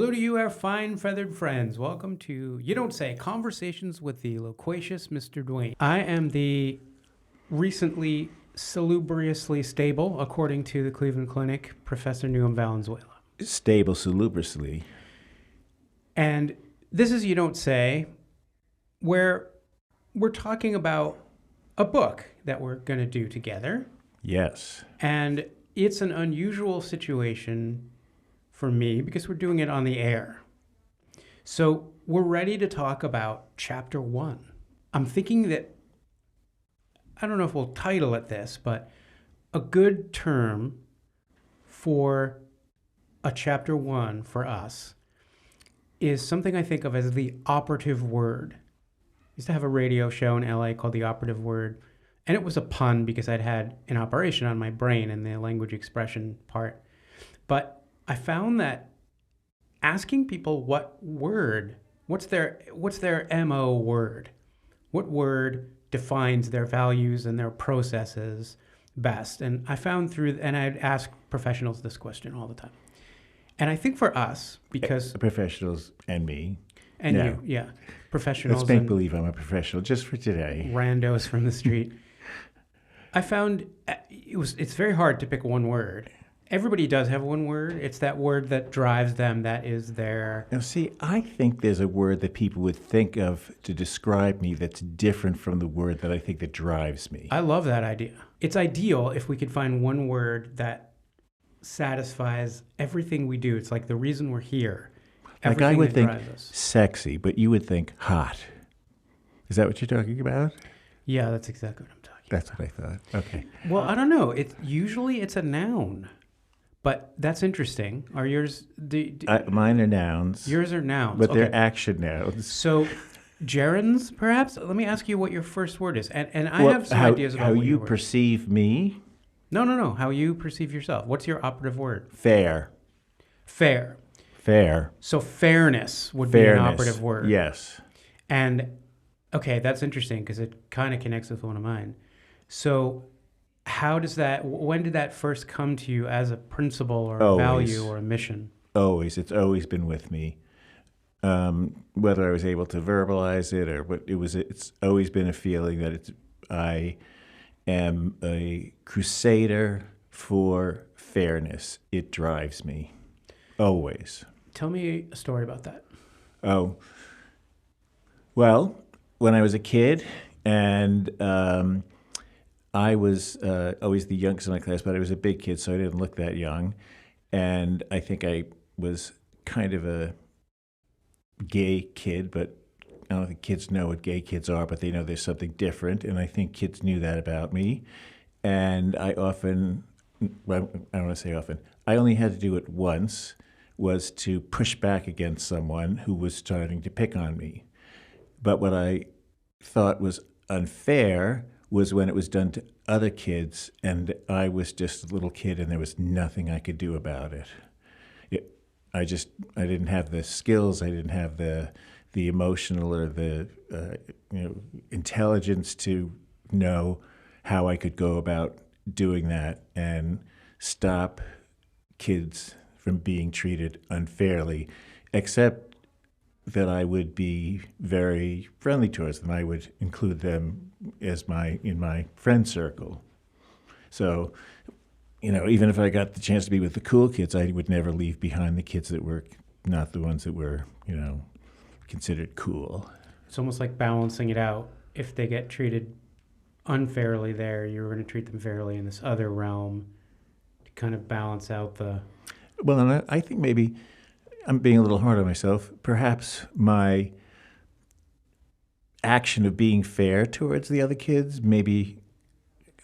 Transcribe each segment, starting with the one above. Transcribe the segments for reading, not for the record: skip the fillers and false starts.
Hello to you, our fine feathered friends. Welcome to You Don't Say Conversations with the Loquacious Mr. Dwayne. I am the recently salubriously stable, according to the Cleveland Clinic, Professor Newhem Valenzuela. Stable salubriously. And this is You Don't Say, where we're talking about a book that we're going to do together. Yes. And it's an unusual situation for me because we're doing it on the air. So we're ready to talk about chapter 1. I'm thinking that, I don't know if we'll title it this, but a good term for a chapter 1 for us is something I think of as the operative word. I used to have a radio show in LA called The Operative Word, and it was a pun because I'd had an operation on my brain in the language expression part. But I found that asking people what word, what's their MO word, what word defines their values and their processes best. And I found and I'd ask professionals this question all the time. And I think for us, because professionals and me. And you, professionals. Let's make believe I'm a professional just for today. Randos from the street. I found it's very hard to pick one word. Everybody does have one word. It's that word that drives them, that is their... Now, see, I think there's a word that people would think of to describe me that's different from the word that I think that drives me. I love that idea. It's ideal if we could find one word that satisfies everything we do. It's like the reason we're here. Like I would think sexy, but you would think hot. Is that what you're talking about? Yeah, that's exactly what I'm talking about. That's what I thought. Okay. Well, I don't know. Usually it's a noun. But that's interesting. Are yours... mine are nouns. Yours are nouns. But they're action nouns. So, gerunds, perhaps? Let me ask you what your first word is. And I have some ideas about how what you perceive me. No. How you perceive yourself. What's your operative word? Fair. Fair. So fairness would be an operative word. Yes. And, okay, that's interesting because it kind of connects with one of mine. So... when did that first come to you as a principle or a value or a mission? Always. It's always been with me. Whether I was able to verbalize it or what it was, it's always been a feeling that I am a crusader for fairness. It drives me. Always. Tell me a story about that. Oh. Well, when I was a kid and... I was always the youngest in my class, but I was a big kid, so I didn't look that young. And I think I was kind of a gay kid, but I don't think kids know what gay kids are, but they know there's something different. And I think kids knew that about me. And I often, well, I don't want to say often, I only had to do it once, was to push back against someone who was starting to pick on me. But what I thought was unfair was when it was done to other kids, and I was just a little kid, and there was nothing I could do about it. I didn't have the skills, I didn't have the emotional or the intelligence to know how I could go about doing that and stop kids from being treated unfairly, except that I would be very friendly towards them. I would include them as in my friend circle. So, even if I got the chance to be with the cool kids, I would never leave behind the kids that were not the ones that were, considered cool. It's almost like balancing it out. If they get treated unfairly there, you're going to treat them fairly in this other realm to kind of balance out the... Well, and I think maybe I'm being a little hard on myself. Perhaps my action of being fair towards the other kids, maybe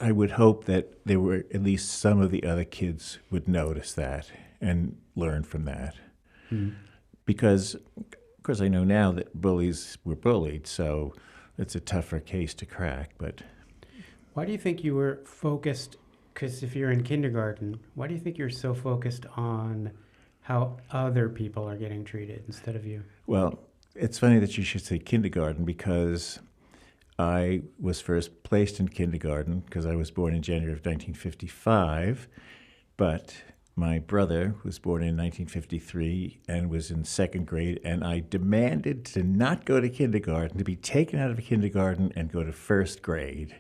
I would hope that there were at least some of the other kids would notice that and learn from that. Mm. Because, of course, I know now that bullies were bullied, so it's a tougher case to crack. But why do you think you were focused, because if you're in kindergarten, why do you think you're so focused on how other people are getting treated instead of you? Well, it's funny that you should say kindergarten because I was first placed in kindergarten because I was born in January of 1955, but my brother was born in 1953 and was in second grade, and I demanded to not go to kindergarten, to be taken out of kindergarten and go to first grade.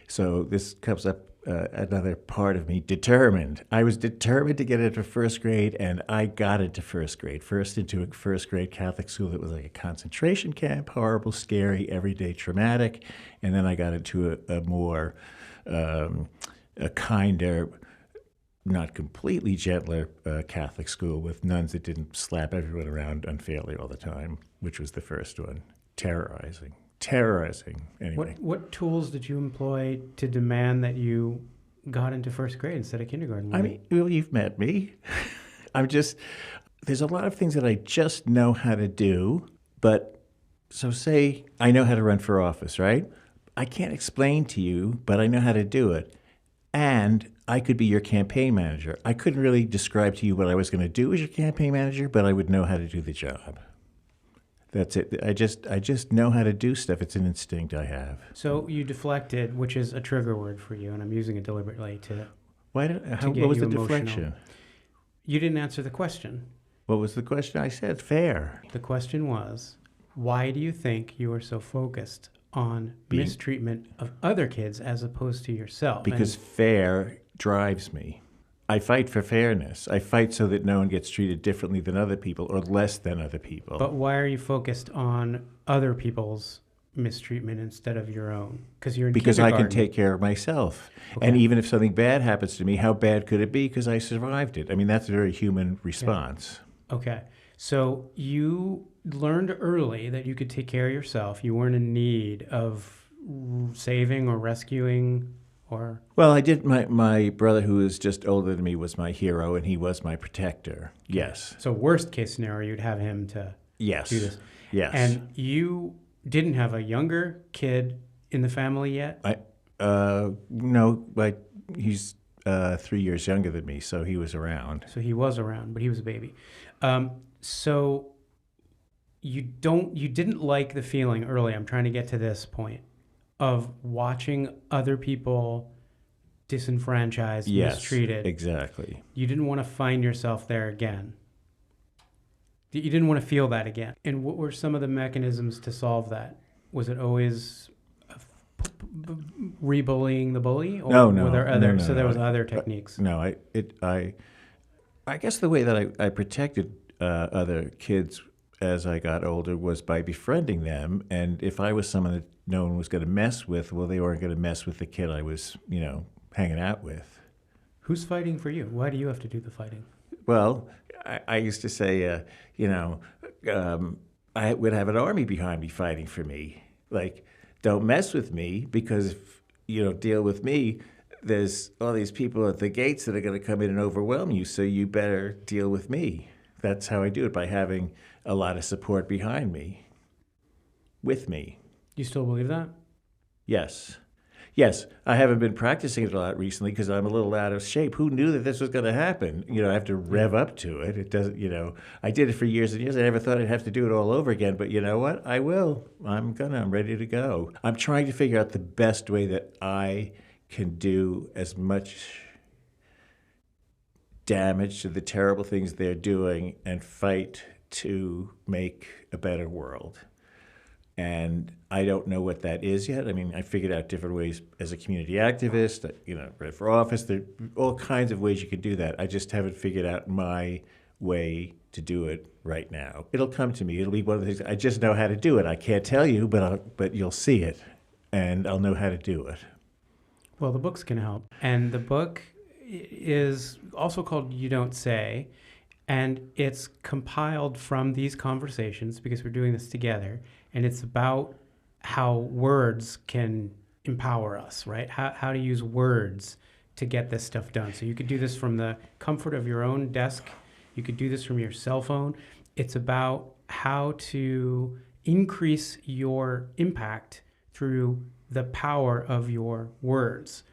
So this comes up another part of me, determined. I was determined to get into first grade, and I got into first grade. First into a first grade Catholic school that was like a concentration camp, horrible, scary, everyday traumatic. And then I got into a more, a kinder, not completely gentler Catholic school with nuns that didn't slap everyone around unfairly all the time, which was the first one. Terrorizing. Anyway. What tools did you employ to demand that you got into first grade instead of kindergarten? I mean, well, you've met me. There's a lot of things that I just know how to do, but so say I know how to run for office, right? I can't explain to you, but I know how to do it. And I could be your campaign manager. I couldn't really describe to you what I was going to do as your campaign manager, but I would know how to do the job. That's it. I just know how to do stuff. It's an instinct I have. So you deflected, which is a trigger word for you, and I'm using it deliberately to. What was the deflection? You didn't answer the question. What was the question? I said fair. The question was, why do you think you are so focused on mistreatment of other kids as opposed to yourself? Because fair drives me. I fight for fairness. I fight so that no one gets treated differently than other people or less than other people. But why are you focused on other people's mistreatment instead of your own? Because I can take care of myself. Okay. And even if something bad happens to me, how bad could it be? Because I survived it. I mean, that's a very human response. Yeah. Okay. So you learned early that you could take care of yourself. You weren't in need of saving or rescuing. Well, I did. My brother, who is just older than me, was my hero, and he was my protector. Yes. So worst case scenario, you'd have him to do this. Yes. And you didn't have a younger kid in the family yet? No, but he's 3 years younger than me, so he was around. So he was around, but he was a baby. So you didn't like the feeling early, I'm trying to get to this point, of watching other people disenfranchised, mistreated. Exactly. You didn't want to find yourself there again. You didn't want to feel that again. And what were some of the mechanisms to solve that? Was it always rebullying the bully? Or no. Were there other? No, so there was other techniques. I guess the way that I protected other kids as I got older was by befriending them. And if I was someone that no one was going to mess with, well, they weren't going to mess with the kid I was, hanging out with. Who's fighting for you? Why do you have to do the fighting? Well, I used to say, I would have an army behind me fighting for me. Like, don't mess with me, because if you don't deal with me, there's all these people at the gates that are going to come in and overwhelm you, so you better deal with me. That's how I do it, by having a lot of support behind me, with me. You still believe that? Yes. Yes, I haven't been practicing it a lot recently because I'm a little out of shape. Who knew that this was going to happen? I have to rev up to it. It doesn't, I did it for years and years. I never thought I'd have to do it all over again. But you know what? I will. I'm ready to go. I'm trying to figure out the best way that I can do as much damage to the terrible things they're doing and fight to make a better world. And I don't know what that is yet. I mean, I figured out different ways as a community activist, ran for office. There are all kinds of ways you can do that. I just haven't figured out my way to do it right now. It'll come to me. It'll be one of the things. I just know how to do it. I can't tell you, but you'll see it, and I'll know how to do it. Well, the books can help. And the book is also called You Don't Say, and it's compiled from these conversations because we're doing this together. And it's about how words can empower us, right? How to use words to get this stuff done. So you could do this from the comfort of your own desk. You could do this from your cell phone. It's about how to increase your impact through the power of your words,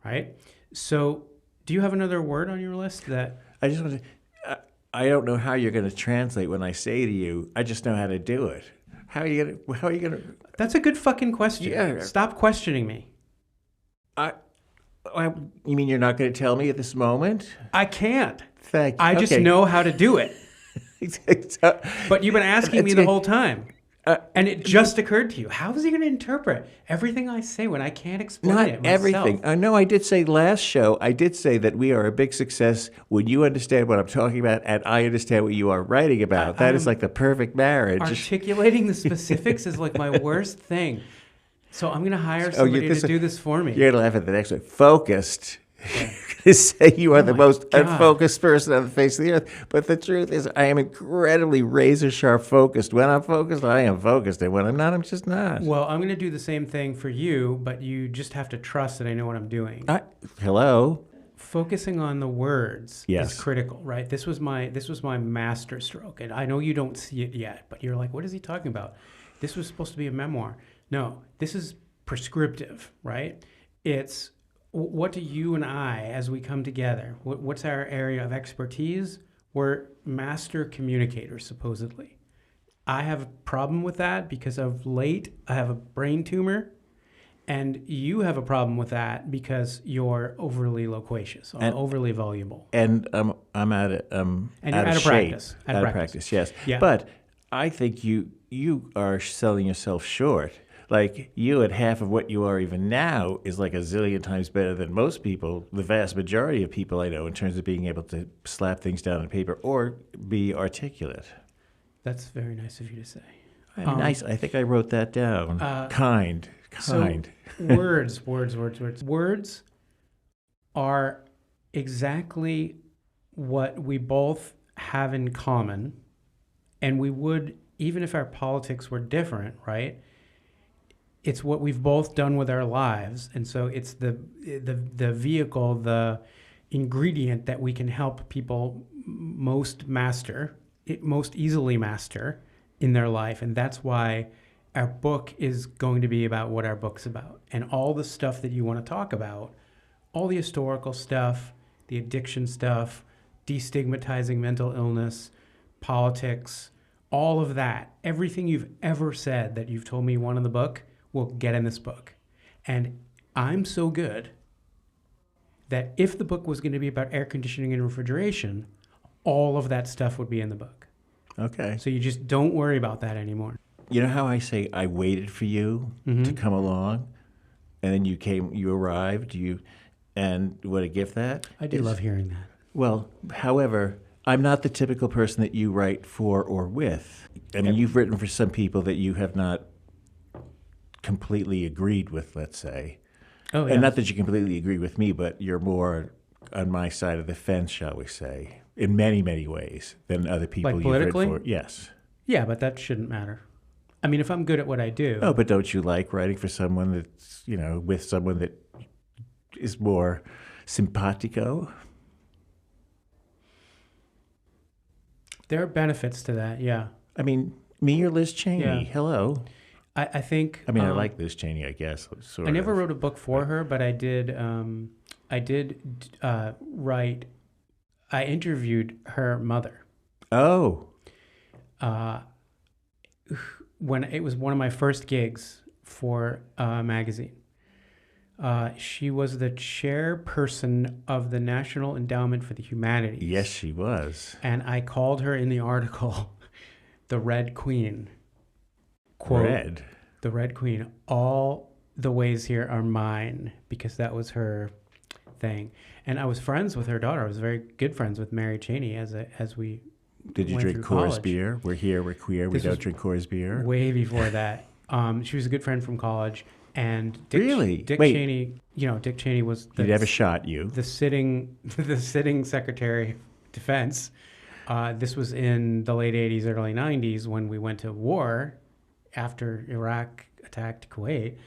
right? So do you have another word on your list that... I just want to... I don't know how you're going to translate when I say to you, I just know how to do it. How are you gonna? That's a good fucking question. Yeah. Stop questioning me. You mean you're not going to tell me at this moment? I can't. Thank you. I just know how to do it. So- But you've been asking me the whole time. And it just occurred to you. How is he going to interpret everything I say when I can't explain Not it myself? everything. I know I did say last show, I did say that we are a big success when you understand what I'm talking about and I understand what you are writing about. That is like the perfect marriage. Articulating the specifics is like my worst thing. So I'm going to hire somebody to do this for me. You're going to laugh at the next one. Focused. Yeah. To say you are the most unfocused person on the face of the earth. But the truth is, I am incredibly razor sharp focused. When I'm focused, I am focused. And when I'm not, I'm just not. Well, I'm going to do the same thing for you, but you just have to trust that I know what I'm doing. Hello? Focusing on the words Yes. is critical, right? This was my master stroke. And I know you don't see it yet, but you're like, what is he talking about? This was supposed to be a memoir. No, this is prescriptive, right? It's what do you and I, as we come together, what's our area of expertise? We're master communicators, supposedly. I have a problem with that because of late I have a brain tumor, and you have a problem with that because you're overly loquacious, overly voluble. And I'm out of practice. Out of practice, yes. Yeah. But I think you are selling yourself short. Like, you at half of what you are even now is like a zillion times better than most people, the vast majority of people I know, in terms of being able to slap things down on paper or be articulate. That's very nice of you to say. Nice. I think I wrote that down. Kind. So words. Words are exactly what we both have in common, and we would, even if our politics were different, right? It's what we've both done with our lives, and so it's the vehicle, the ingredient that we can help people most easily master in their life, and that's why our book is going to be about what our book's about, and all the stuff that you want to talk about, all the historical stuff, the addiction stuff, destigmatizing mental illness, politics, all of that, everything you've ever said that you've told me you want in the book will get in this book. And I'm so good that if the book was going to be about air conditioning and refrigeration, all of that stuff would be in the book. Okay. So you just don't worry about that anymore. You know how I say I waited for you to come along, and then you arrived, and what a gift that is? I do love hearing that. Well, however, I'm not the typical person that you write for or with. I mean, you've written for some people that you have not completely agreed with, let's say. Oh, yeah. And not that you completely agree with me, but you're more on my side of the fence, shall we say, in many, many ways than other people Like you've written politically? for. Yes. Yeah, but that shouldn't matter. I mean, if I'm good at what I do. Oh, but don't you like writing for someone that's, with someone that is more simpatico? There are benefits to that, yeah. I mean, me or Liz Cheney? Yeah. Hello. I think. I mean, I like Liz Cheney, I guess. I never wrote a book for her, but I did write. I interviewed her mother. Oh. When it was one of my first gigs for a magazine. She was the chairperson of the National Endowment for the Humanities. Yes, she was. And I called her in the article the Red Queen. Quote, Red? The Red Queen. All the ways here are mine, because that was her thing. And I was friends with her daughter. I was very good friends with Mary Cheney as we Did you went drink through Coors college. beer? We're here, we're queer, we don't drink Coors beer? Way before that. She was a good friend from college. And Dick Wait. Cheney, Dick Cheney was He never shot you. the sitting Secretary of Defense. This was in the late 80s, early 90s when we went to war after Iraq attacked Kuwait.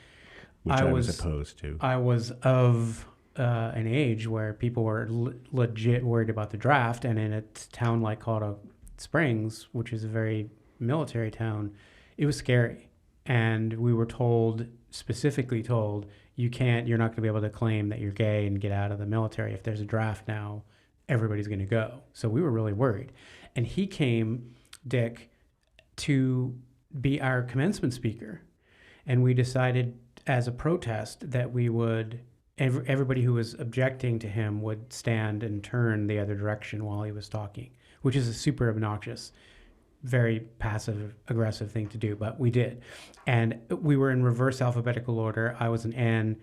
Which I was opposed to. I was of an age where people were legit worried about the draft, and in a town like Colorado Springs, which is a very military town, it was scary. And we were specifically told, you're not going to be able to claim that you're gay and get out of the military. If there's a draft now, everybody's going to go. So we were really worried. And he came, Dick, to be our commencement speaker. And we decided as a protest that we would everybody who was objecting to him would stand and turn the other direction while he was talking, which is a super obnoxious, very passive aggressive thing to do, but we did. And we were in reverse alphabetical order. I was an N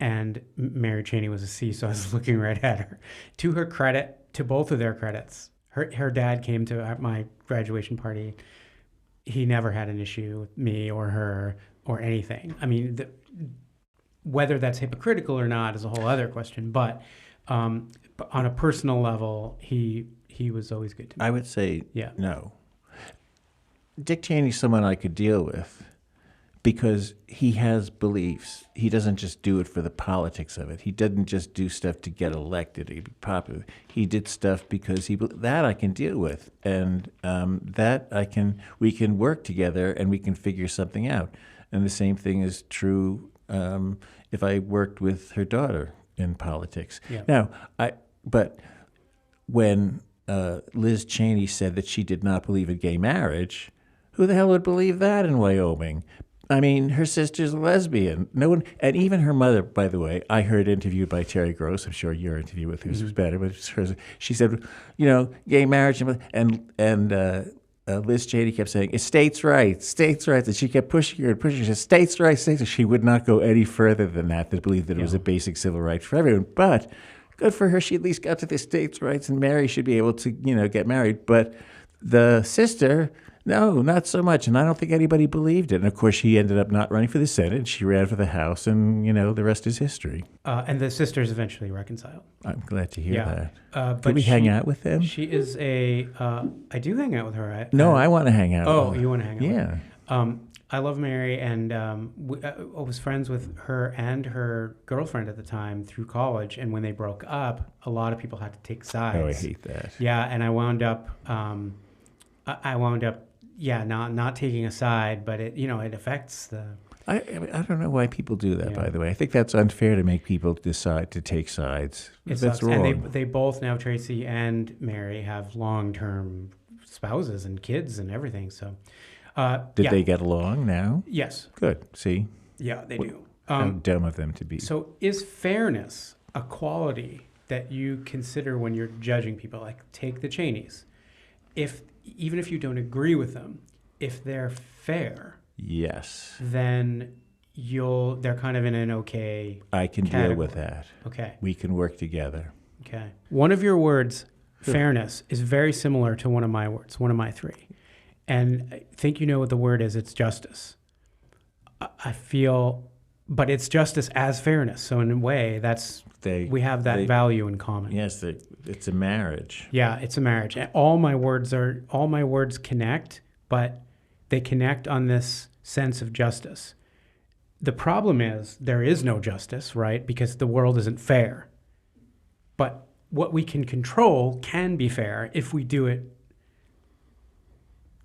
and Mary Cheney was a C, so I was looking right at her. To her credit, to both of their credits, her dad came to my graduation party. He never had an issue with me or her or anything. I mean, whether that's hypocritical or not is a whole other question, but on a personal level, he was always good to me. I would say Yeah. no. Dick Cheney's someone I could deal with because he has beliefs. He doesn't just do it for the politics of it. He doesn't just do stuff to get elected or be popular. He did stuff because that I can deal with, and we can work together and we can figure something out. And the same thing is true if I worked with her daughter in politics. Yeah. Now, but when Liz Cheney said that she did not believe in gay marriage, who the hell would believe that in Wyoming? I mean, her sister's a lesbian. No one, and even her mother, by the way, I heard interviewed by Terry Gross. I'm sure your interview with her was better, but it's hers. She said, gay marriage, and Liz Cheney kept saying, it's states' rights, states' rights. And she kept pushing her and pushing her. She said, states' rights, states' rights. She would not go any further than that, to believe that it was a basic civil right for everyone. But good for her. She at least got to the states' rights, and Mary should be able to, get married. But the sister, no, not so much. And I don't think anybody believed it. And of course, she ended up not running for the Senate. She ran for the House, and, the rest is history. And the sisters eventually reconciled. I'm glad to hear that. But we hang out with them? She is I do hang out with her. I want to hang out with her. Oh, you want to hang out with her? Yeah. I love Mary, and I was friends with her and her girlfriend at the time through college. And when they broke up, a lot of people had to take sides. Oh, I hate that. Yeah, and I wound up, not taking a side, but it affects the. I don't know why people do that. By the way, I think that's unfair to make people decide to take sides. That's wrong. And they both now, Tracy and Mary, have long-term spouses and kids and everything. So. Did they get along now? Yes. Good. See? Yeah, they do. How dumb of them to be. So is fairness a quality that you consider when you're judging people? Like, take the Cheneys. Even if you don't agree with them, if they're fair, yes, then they're kind of in an okay I can category. Deal with that. Okay. We can work together. Okay. One of your words, fairness, is very similar to one of my words, one of my three. And I think you know what the word is. It's justice. I feel, but it's justice as fairness. So in a way, we have that value in common. Yes, it's a marriage. Yeah, it's a marriage. And all my words connect, but they connect on this sense of justice. The problem is there is no justice, right? Because the world isn't fair. But what we can control can be fair if we do it.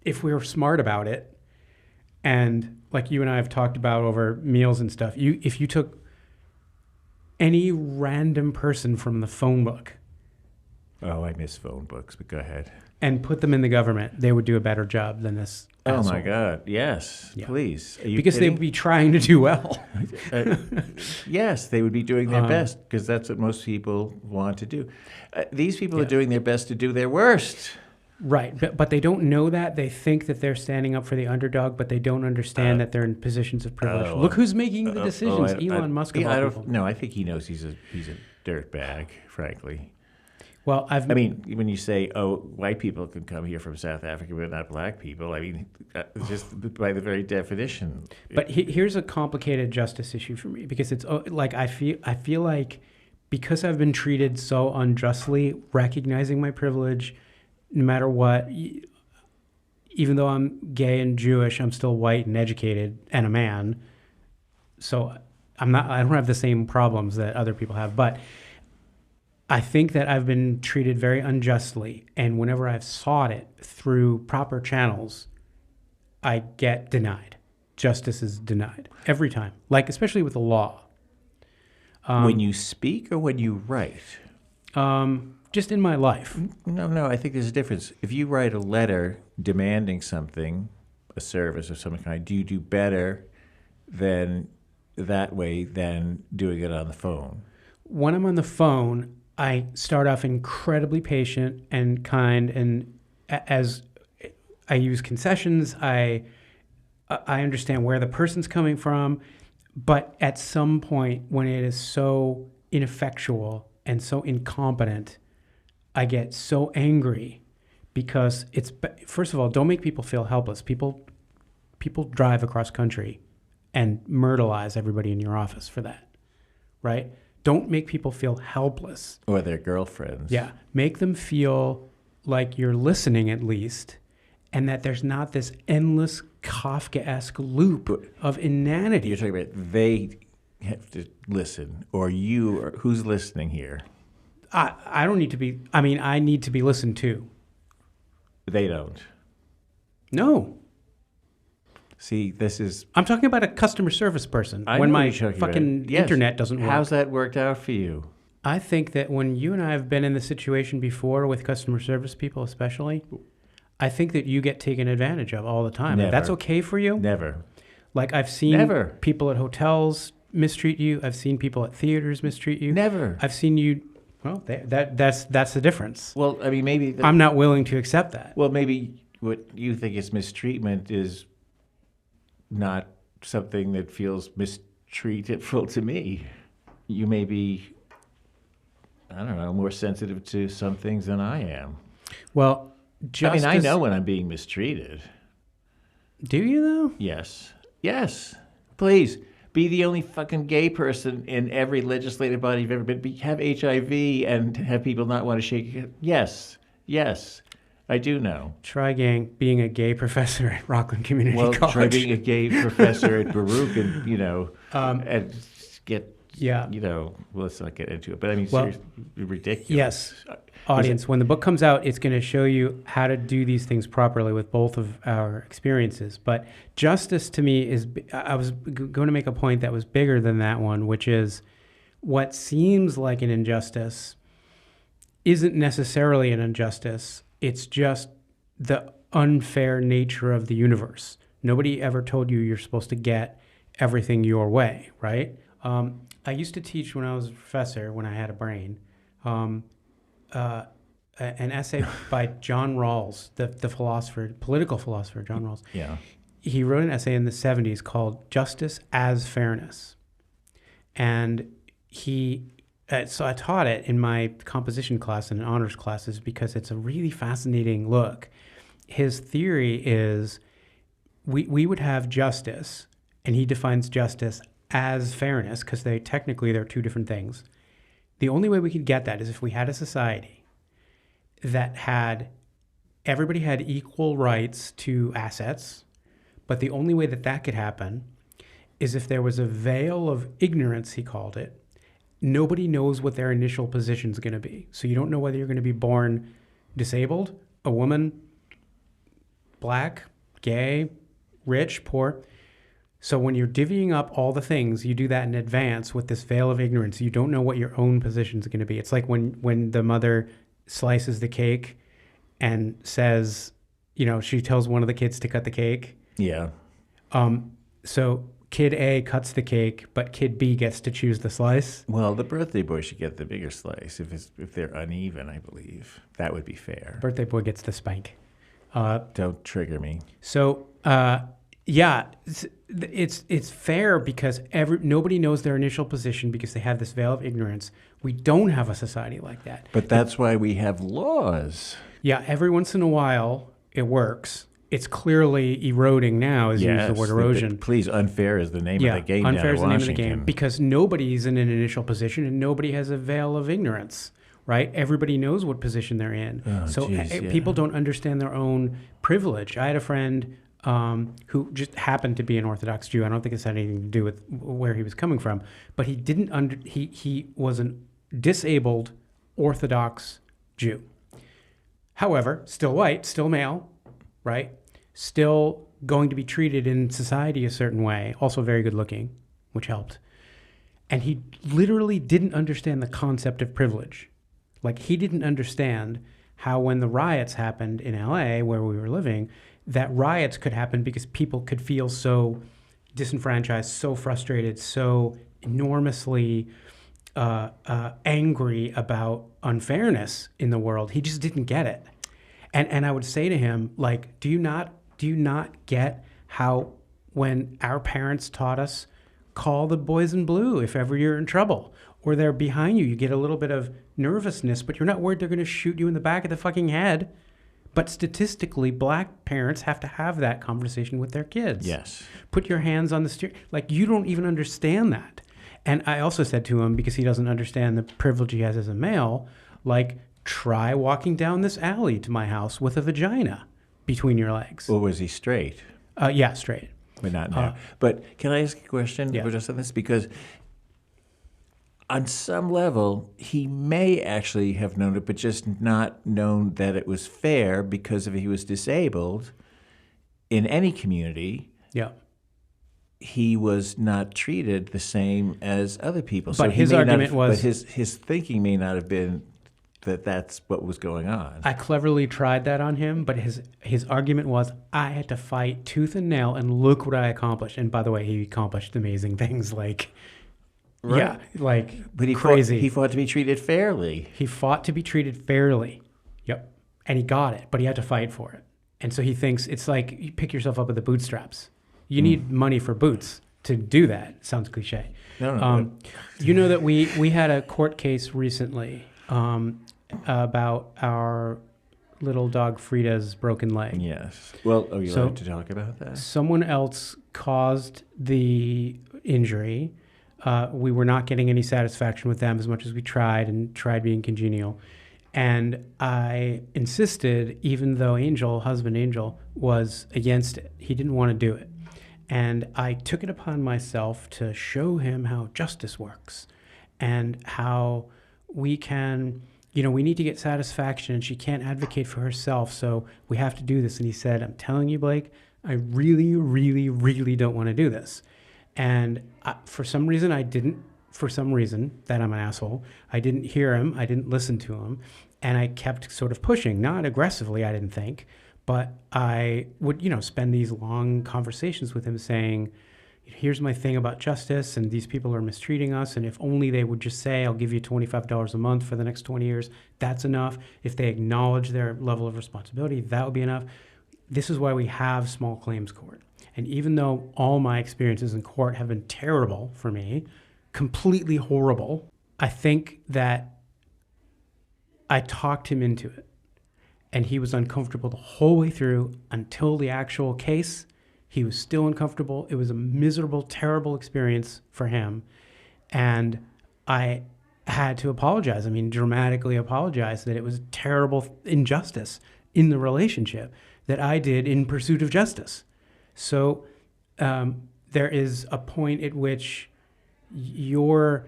If we're smart about it, and like you and I have talked about over meals and stuff, if you took any random person from the phone book. Oh, I miss phone books, but go ahead. And put them in the government, they would do a better job than this asshole. Oh my God, yes, yeah. Please. Because kidding? They'd be trying to do well. Yes, they would be doing their best, because that's what most people want to do. These people are doing their best to do their worst. Right, but they don't know that. They think that they're standing up for the underdog, but they don't understand that they're in positions of privilege. Look who's making the decisions. Elon Musk. No, I think he knows he's a dirtbag, frankly. Well, when you say, white people can come here from South Africa, but not black people, just by the very definition. But here's a complicated justice issue for me, because it's like I feel like because I've been treated so unjustly, recognizing my privilege. No matter what, even though I'm gay and Jewish, I'm still white and educated and a man. So I don't have the same problems that other people have. But I think that I've been treated very unjustly. And whenever I've sought it through proper channels, I get denied. Justice is denied every time, like especially with the law. When you speak or when you write? Just in my life. No, I think there's a difference. If you write a letter demanding something, a service of some kind, do you do better that way than doing it on the phone? when I'm on the phone, I start off incredibly patient and kind, and as I use concessions, I understand where the person's coming from, but at some point when it is so ineffectual and so incompetent, I get so angry because first of all, don't make people feel helpless. People drive across country and myrtleize everybody in your office for that, right? Don't make people feel helpless. Or their girlfriends. Yeah. Make them feel like you're listening at least, and that there's not this endless Kafkaesque loop of inanity. You're talking about they have to listen, or you, or who's listening here? I don't need to be, I need to be listened to. They don't. No. See, this is... I'm talking about a customer service person. When my fucking internet doesn't work. How's that worked out for you? I think that when you and I have been in this situation before with customer service people especially, I think that you get taken advantage of all the time. Never. That's okay for you? Never. Like I've seen people at hotels mistreat you. I've seen people at theaters mistreat you. Never. I've seen you... Well, that's the difference. Well, I mean, maybe... I'm not willing to accept that. Well, maybe what you think is mistreatment is not something that feels mistreatful to me. You may be, I don't know, more sensitive to some things than I am. Well, I know when I'm being mistreated. Do you, though? Yes. Yes. Please. Be the only fucking gay person in every legislative body you've ever been. Have HIV and have people not want to shake your hand. Yes. Yes. I do know. Try being a gay professor at Rockland Community College. Well, try being a gay professor at Baruch and, and get, well, let's not get into it. But I mean, seriously, ridiculous. Yes. Audience, when the book comes out, it's going to show you how to do these things properly with both of our experiences. But justice to me is, I was going to make a point that was bigger than that one, which is what seems like an injustice isn't necessarily an injustice. It's just the unfair nature of the universe. Nobody ever told you you're supposed to get everything your way, right? I used to teach when I was a professor, when I had a brain, an essay by John Rawls, the philosopher, political philosopher, John Rawls. Yeah. He wrote an essay in the 70s called Justice as Fairness. And so I taught it in my composition class and in honors classes because it's a really fascinating look. His theory is we would have justice, and he defines justice as fairness because they're two different things. The only way we could get that is if we had a society that everybody had equal rights to assets, but the only way that could happen is if there was a veil of ignorance, he called it. Nobody knows what their initial position is going to be. So you don't know whether you're going to be born disabled, a woman, black, gay, rich, poor. So when you're divvying up all the things, you do that in advance with this veil of ignorance. You don't know what your own position is going to be. It's like when the mother slices the cake and says, she tells one of the kids to cut the cake. Yeah. So kid A cuts the cake, but kid B gets to choose the slice. Well, the birthday boy should get the bigger slice if they're uneven, I believe. That would be fair. Birthday boy gets the spank. Don't trigger me. So, it's fair because nobody knows their initial position because they have this veil of ignorance. We don't have a society like that. But that's why we have laws. Yeah, every once in a while it works. It's clearly eroding now, as you use the word erosion. Please, unfair is the name of the game. Unfair is the name of the game because nobody's in an initial position and nobody has a veil of ignorance, right? Everybody knows what position they're in. People don't understand their own privilege. I had a friend who just happened to be an Orthodox Jew. I don't think this had anything to do with where he was coming from, but he was a disabled Orthodox Jew. However, still white, still male, right? Still going to be treated in society a certain way, also very good looking, which helped. And he literally didn't understand the concept of privilege. Like, he didn't understand how when the riots happened in LA, where we were living, that riots could happen because people could feel so disenfranchised, so frustrated, so enormously angry about unfairness in the world. He just didn't get it. And I would say to him, like, do you not get how when our parents taught us, call the boys in blue if ever you're in trouble, or they're behind you, you get a little bit of nervousness, but you're not worried they're going to shoot you in the back of the fucking head. But statistically, black parents have to have that conversation with their kids. Yes. Put your hands on the steering. Like, you don't even understand that. And I also said to him, because he doesn't understand the privilege he has as a male, like, try walking down this alley to my house with a vagina between your legs. Or was he straight? Yeah, straight. But not now. But can I ask a question just on this? Because on some level, he may actually have known it, but just not known that it was fair, because if he was disabled in any community, he was not treated the same as other people. But his argument was... But his thinking may not have been that that's what was going on. I cleverly tried that on him, but his argument was, I had to fight tooth and nail, and look what I accomplished. And by the way, he accomplished amazing things, like... Right. Yeah, like, but crazy. He fought to be treated fairly. He fought to be treated fairly. Yep. And he got it, but he had to fight for it. And so he thinks it's like you pick yourself up with the bootstraps. You need money for boots to do that. Sounds cliche. No. You know that we had a court case recently about our little dog Frida's broken leg. Yes. Well, are you allowed to talk about that? Someone else caused the injury. We were not getting any satisfaction with them as much as we tried being congenial. And I insisted, even though husband Angel, was against it. He didn't want to do it. And I took it upon myself to show him how justice works and how we can, we need to get satisfaction, and she can't advocate for herself, so we have to do this. And he said, I'm telling you, Blake, I really, really, really don't want to do this. And for some reason, that I'm an asshole, I didn't hear him, I didn't listen to him, and I kept sort of pushing, not aggressively, I didn't think, but I would, spend these long conversations with him saying, here's my thing about justice, and these people are mistreating us, and if only they would just say, I'll give you $25 a month for the next 20 years, that's enough. If they acknowledge their level of responsibility, that would be enough. This is why we have small claims court. And even though all my experiences in court have been terrible for me, completely horrible, I think that I talked him into it. And he was uncomfortable the whole way through until the actual case. He was still uncomfortable. It was a miserable, terrible experience for him. And I had to apologize. Dramatically apologize that it was terrible injustice in the relationship that I did in pursuit of justice. So there is a point at which your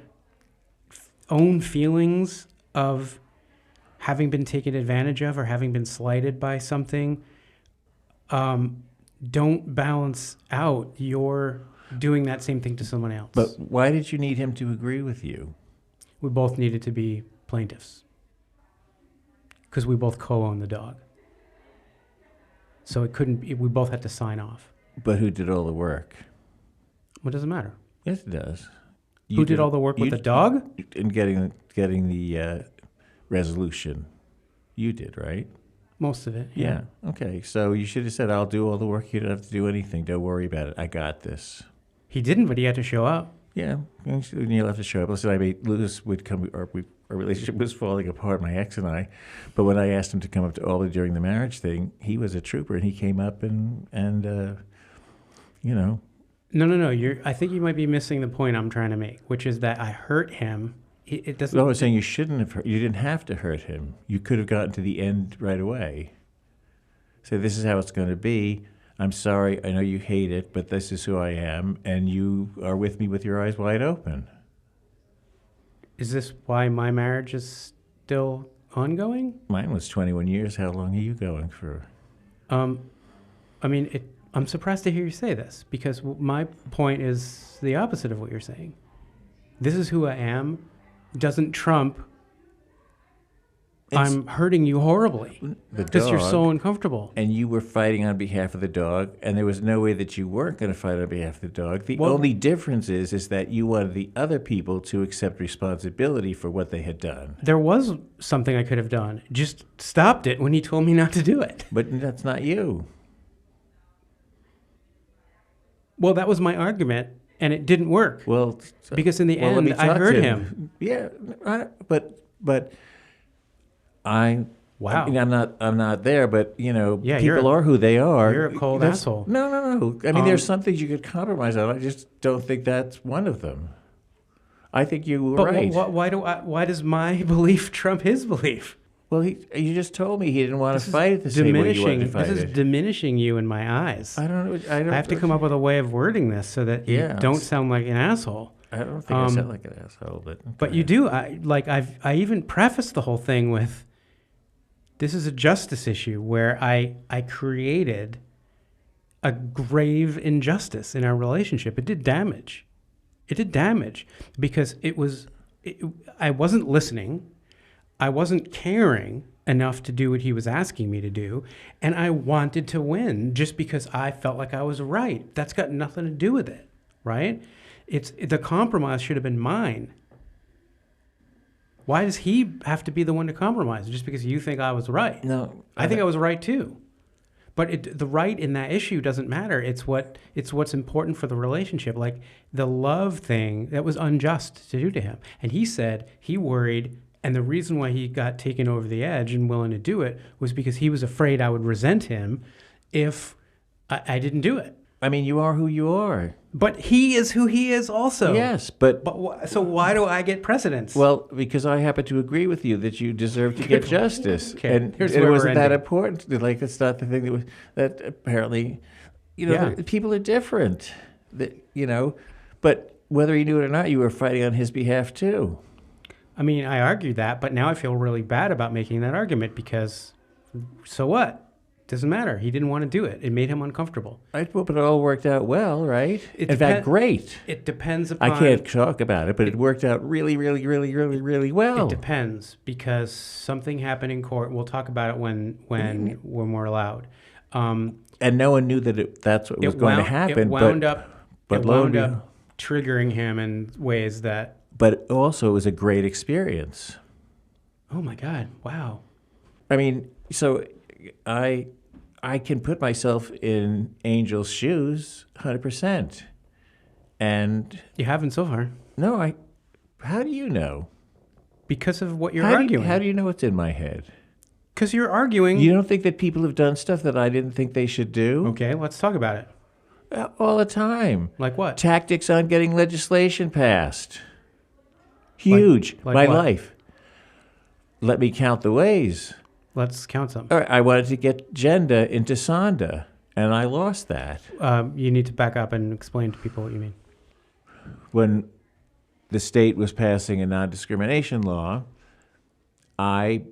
own feelings of having been taken advantage of or having been slighted by something don't balance out your doing that same thing to someone else. But why did you need him to agree with you? We both needed to be plaintiffs because we both co-own the dog. So we both had to sign off. But who did all the work? What does it matter? Yes, it does. Who did all the work with the dog? In getting the resolution. You did, right? Most of it, yeah. Okay, so you should have said, I'll do all the work. You don't have to do anything. Don't worry about it. I got this. He didn't, but he had to show up. Yeah, you'll have to show up. Listen, Lewis would come, our relationship was falling apart, my ex and I. But when I asked him to come up to Albany during the marriage thing, he was a trooper, and he came up and No. I think you might be missing the point I'm trying to make, which is that I hurt him. It doesn't. No, I was saying you shouldn't have. You didn't have to hurt him. You could have gotten to the end right away. Say, this is how it's going to be. I'm sorry. I know you hate it, but this is who I am, and you are with me with your eyes wide open. Is this why my marriage is still ongoing? Mine was 21 years. How long are you going for? I'm surprised to hear you say this, because my point is the opposite of what you're saying. This is who I am doesn't trump I'm hurting you horribly because you're so uncomfortable. And you were fighting on behalf of the dog, and there was no way that you weren't going to fight on behalf of the dog. The only difference is that you wanted the other people to accept responsibility for what they had done. There was something I could have done. Just stopped it when he told me not to do it. But that's not you. But that was my argument, and it didn't work. Because in the end, I heard him. Yeah, but I mean, I'm not there, but people are who they are. You're a cold asshole. No. I mean, there's some things you could compromise on. I just don't think that's one of them. I think you were right. Why does my belief trump his belief? Well, you just told me he didn't want to fight it the same way you wanted to fight it. This is diminishing you in my eyes. I don't. I have to come up with a way of wording this so that you don't sound like an asshole. I don't think I sound like an asshole, but you do. I even prefaced the whole thing with, this is a justice issue where I created a grave injustice in our relationship. It did damage. Because I wasn't listening. I wasn't caring enough to do what he was asking me to do. And I wanted to win just because I felt like I was right. That's got nothing to do with it, right? The compromise should have been mine. Why does he have to be the one to compromise just because you think I was right? No. I think I was right too. But the right in that issue doesn't matter. It's what's important for the relationship. Like the love thing, that was unjust to do to him. And he said he worried, and the reason why he got taken over the edge and willing to do it was because he was afraid I would resent him if I didn't do it. I mean, you are who you are. But he is who he is also. Yes, but so why do I get precedence? Well, because I happen to agree with you that you deserve to get justice. Okay. And it wasn't that important. Like, it's not the thing that apparently, people are different. But whether he knew it or not, you were fighting on his behalf too. I mean, I argued that, but now I feel really bad about making that argument because, so what? Doesn't matter. He didn't want to do it. It made him uncomfortable. But it all worked out well, right? In fact, great. It depends upon... I can't talk about it, but it worked out really, really, really, really, really well. It depends, because something happened in court. We'll talk about it when we're allowed. And no one knew that that's what was going to happen. It wound up triggering him in ways that... But also, it was a great experience. Oh, my God. Wow. I mean, so I can put myself in Angel's shoes 100%. And... You haven't so far. No, how do you know? Because of what you're arguing. How do you know what's in my head? Because you're arguing. You don't think that people have done stuff that I didn't think they should do? Okay, let's talk about it. All the time. Like what? Tactics on getting legislation passed. Huge. Like my what? life. Let me count the ways. Let's count some. All right, I wanted to get gender into Sonda, and I lost that. You need to back up and explain to people what you mean. When the state was passing a non-discrimination law, I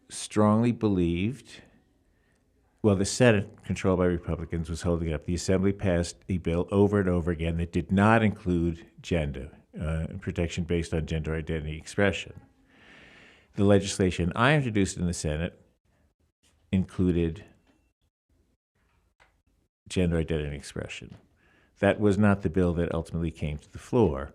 strongly believed, well, the Senate, controlled by Republicans, was holding it up. The Assembly passed a bill over and over again that did not include gender, protection based on gender identity expression. The legislation I introduced in the Senate included gender identity expression. That was not the bill that ultimately came to the floor.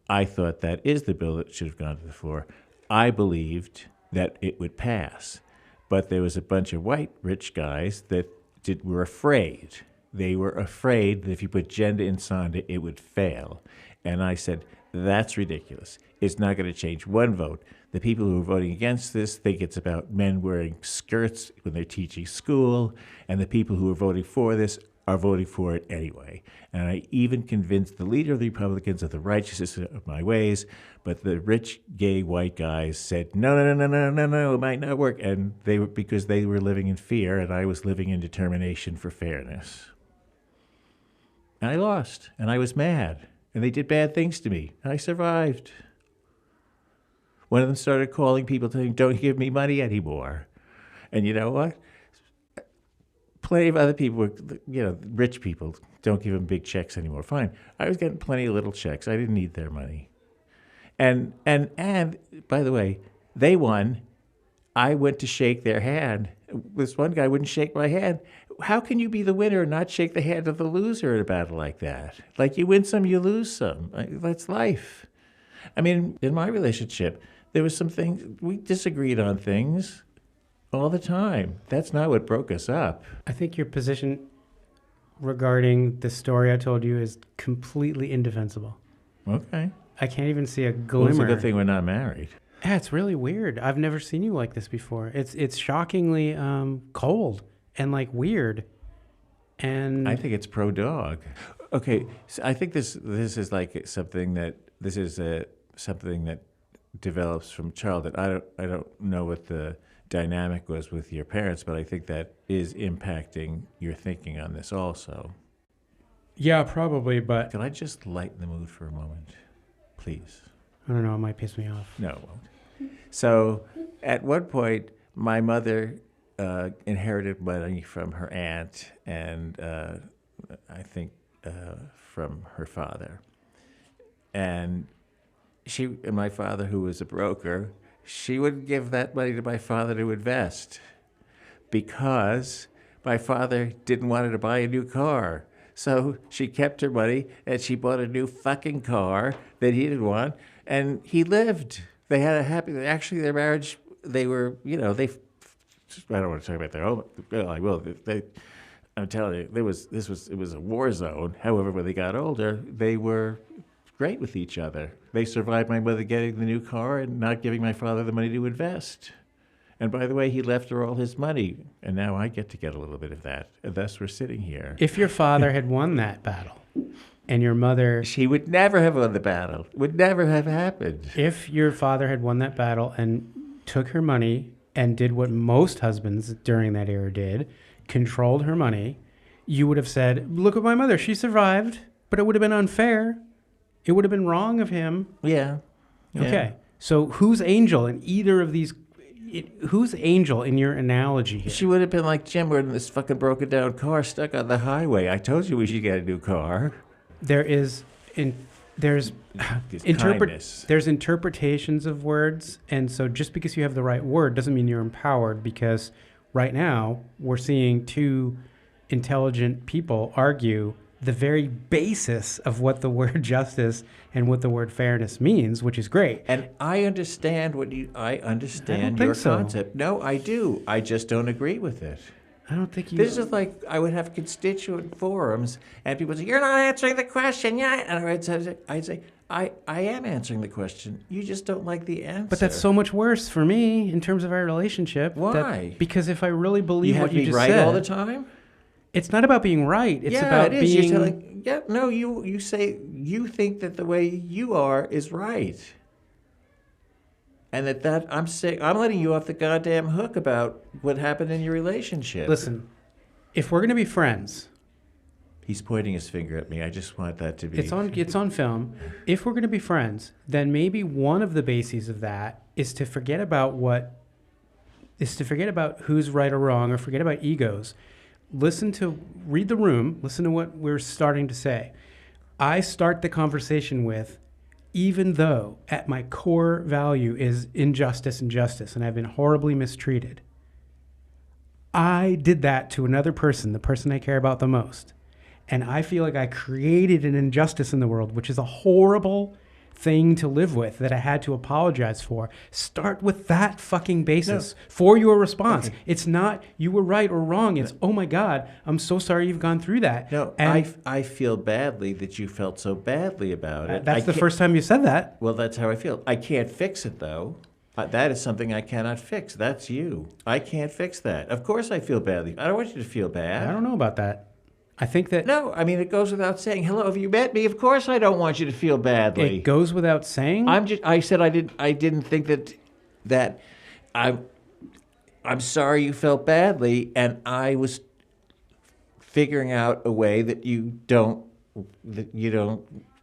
I thought that is the bill that should have gone to the floor. I believed that it would pass, but there was a bunch of white rich guys that were afraid. They were afraid that if you put gender in Sonda, it would fail. And I said, that's ridiculous. It's not going to change one vote. The people who are voting against this think it's about men wearing skirts when they're teaching school, and the people who are voting for this are voting for it anyway. And I even convinced the leader of the Republicans of the righteousness of my ways, but the rich, gay, white guys said, no, it might not work. And because they were living in fear, and I was living in determination for fairness. And I lost, and I was mad, and they did bad things to me, and I survived. One of them started calling people saying, don't give me money anymore. And you know what? Plenty of other people were, rich people, don't give them big checks anymore. Fine. I was getting plenty of little checks. I didn't need their money. And by the way, they won. I went to shake their hand. This one guy wouldn't shake my hand. How can you be the winner and not shake the hand of the loser in a battle like that? Like, you win some, you lose some. That's life. I mean, in my relationship, there was some things, we disagreed on things all the time. That's not what broke us up. I think your position regarding the story I told you is completely indefensible. Okay. I can't even see a Well, glimmer. it's a good thing we're not married. Yeah, it's really weird. I've never seen you like this before. It's shockingly cold and like weird. And I think it's pro dog. Okay, so I think this is like something that something that develops from childhood. I don't know what the dynamic was with your parents, but I think that is impacting your thinking on this also. yeah, probably, but Can I just lighten the mood for a moment, please? I don't know. It might piss me off. No, it won't. So, at one point, my mother inherited money from her aunt and I think from her father. And my father, who was a broker, she would give that money to my father to invest because my father didn't want her to buy a new car. So she kept her money and she bought a new fucking car that he didn't want, and he lived. They had a happy, actually their marriage, they were, I don't want to talk about their own, well, I will. I'm telling you, it was a war zone. However, when they got older, they were great with each other. They survived my mother getting the new car and not giving my father the money to invest. And by the way, he left her all his money, and now I get to get a little bit of that. And thus we're sitting here. If your father had won that battle and your mother... She would never have won the battle. Would never have happened. If your father had won that battle and took her money and did what most husbands during that era did, controlled her money, you would have said, look at my mother, she survived, but it would have been unfair. It would have been wrong of him. Yeah. Okay. So who's angel in either of these? Who's angel in your analogy here? She would have been like, Jim, we're in this fucking broken down car stuck on the highway. I told you we should get a new car. There's interpretations of words, and so just because you have the right word doesn't mean you're empowered, because right now we're seeing two intelligent people argue the very basis of what the word justice and what the word fairness means, which is great. And I understand I understand your concept. No, I do. I just don't agree with it. I don't think you... This is like I would have constituent forums and people say, you're not answering the question yet. And I'd say, I am answering the question. You just don't like the answer. But that's so much worse for me in terms of our relationship. Why? Because if I really believe you what you just said... You have to be right all the time? It's not about being right. It's about it is. being... You're telling, you say you think that the way you are is right. And I'm letting you off the goddamn hook about what happened in your relationship. Listen, if we're going to be friends... He's pointing his finger at me. I just want that to be... It's on film. If we're going to be friends, then maybe one of the bases of that is to forget about who's right or wrong, or forget about egos. Read the room, listen to what we're starting to say. I start the conversation with, even though at my core value is injustice and justice, and I've been horribly mistreated, I did that to another person, the person I care about the most. And I feel like I created an injustice in the world, which is a horrible thing to live with, that I had to apologize for. Start with that fucking basis for your response. Okay. It's not you were right or wrong. It's, oh my God, I'm so sorry you've gone through that. No, and I feel badly that you felt so badly about it. That's the first time you said that. Well, that's how I feel. I can't fix it, though. That is something I cannot fix. That's you. I can't fix that. Of course I feel badly. I don't want you to feel bad. I don't know about that. I think that... No, I mean, it goes without saying. Hello, have you met me? Of course I don't want you to feel badly. It goes without saying? I said I didn't think that I'm sorry you felt badly, and I was figuring out a way that you don't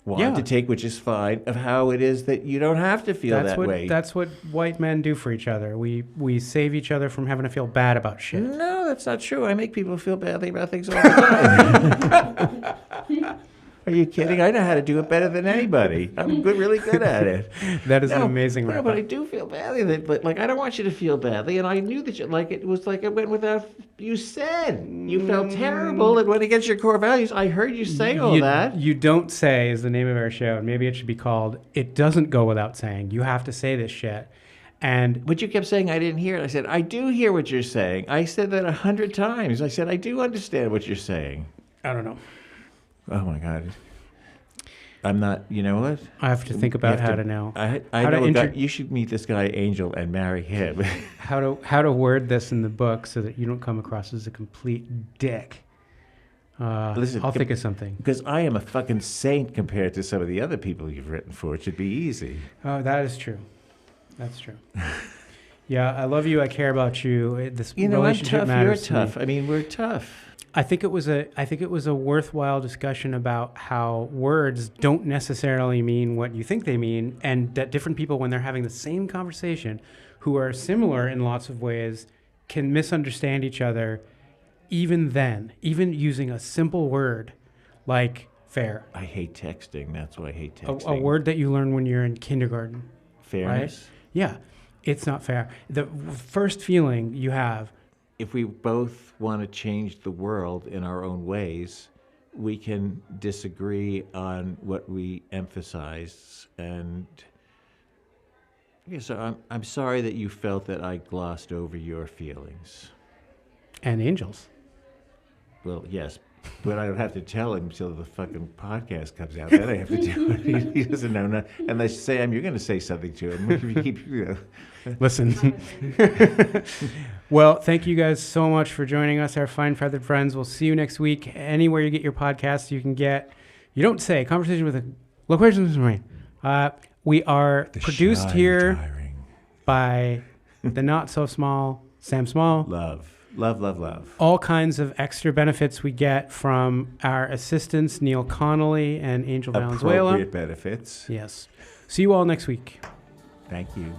want to take, which is fine, of how it is that you don't have to feel that way. That's what white men do for each other. We save each other from having to feel bad about shit. No, that's not true. I make people feel badly about things all the time. Are you kidding? I know how to do it better than anybody. I'm really good at it. That is an amazing No, wrap but up. I do feel badly. But like, I don't want you to feel badly. And I knew that it was like it went without. You said you felt terrible. It went against your core values. I heard you say all that. You Don't Say is the name of our show, and maybe it should be called It Doesn't Go Without Saying. You have to say this shit. But you kept saying I didn't hear it. I said, I do hear what you're saying. I said that 100 times. I said, I do understand what you're saying. I don't know. Oh, my God. I'm not, you know what? I have to think about how to know. I how know to a guy, you should meet this guy, Angel, and marry him. how to word this in the book so that you don't come across as a complete dick. Listen, I'll think of something. Because I am a fucking saint compared to some of the other people you've written for. It should be easy. Oh, that is true. That's true. Yeah, I love you. I care about you. This relationship I'm tough. matters. You're tough. I mean, we're tough. I think it was a worthwhile discussion about how words don't necessarily mean what you think they mean, and that different people, when they're having the same conversation, who are similar in lots of ways, can misunderstand each other. Even using a simple word like fair. I hate texting. That's why I hate texting. A word that you learn when you're in kindergarten. Fairness. Right? Yeah, it's not fair. The first feeling you have. If we both want to change the world in our own ways, we can disagree on what we emphasize. And so I'm sorry that you felt that I glossed over your feelings. And Angels. Well, yes, but I don't have to tell him until the fucking podcast comes out. Then I have to do it. He doesn't know nothing. Unless Sam, you're going to say something to him. If you keep, Listen. Well, thank you guys so much for joining us, our fine feathered friends. We'll see you next week. Anywhere you get your podcasts, you can get You Don't Say, Conversation with a Loquacious Marine. We are produced here by the not so small Sam Small. Love. All kinds of extra benefits we get from our assistants, Neil Connolly and Angel Valenzuela. Appropriate benefits. Yes. See you all next week. Thank you.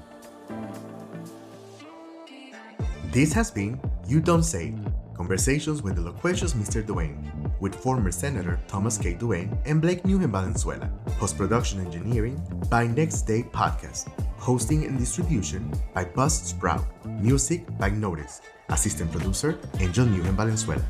This has been You Don't Say, Conversations with the Loquacious Mr. Duane, with former Senator Thomas K. Duane and Blake Newhem Valenzuela. Post-production engineering by Next Day Podcast. Hosting and distribution by Buzz Sprout. Music by Notice. Assistant producer Angel Newhem Valenzuela.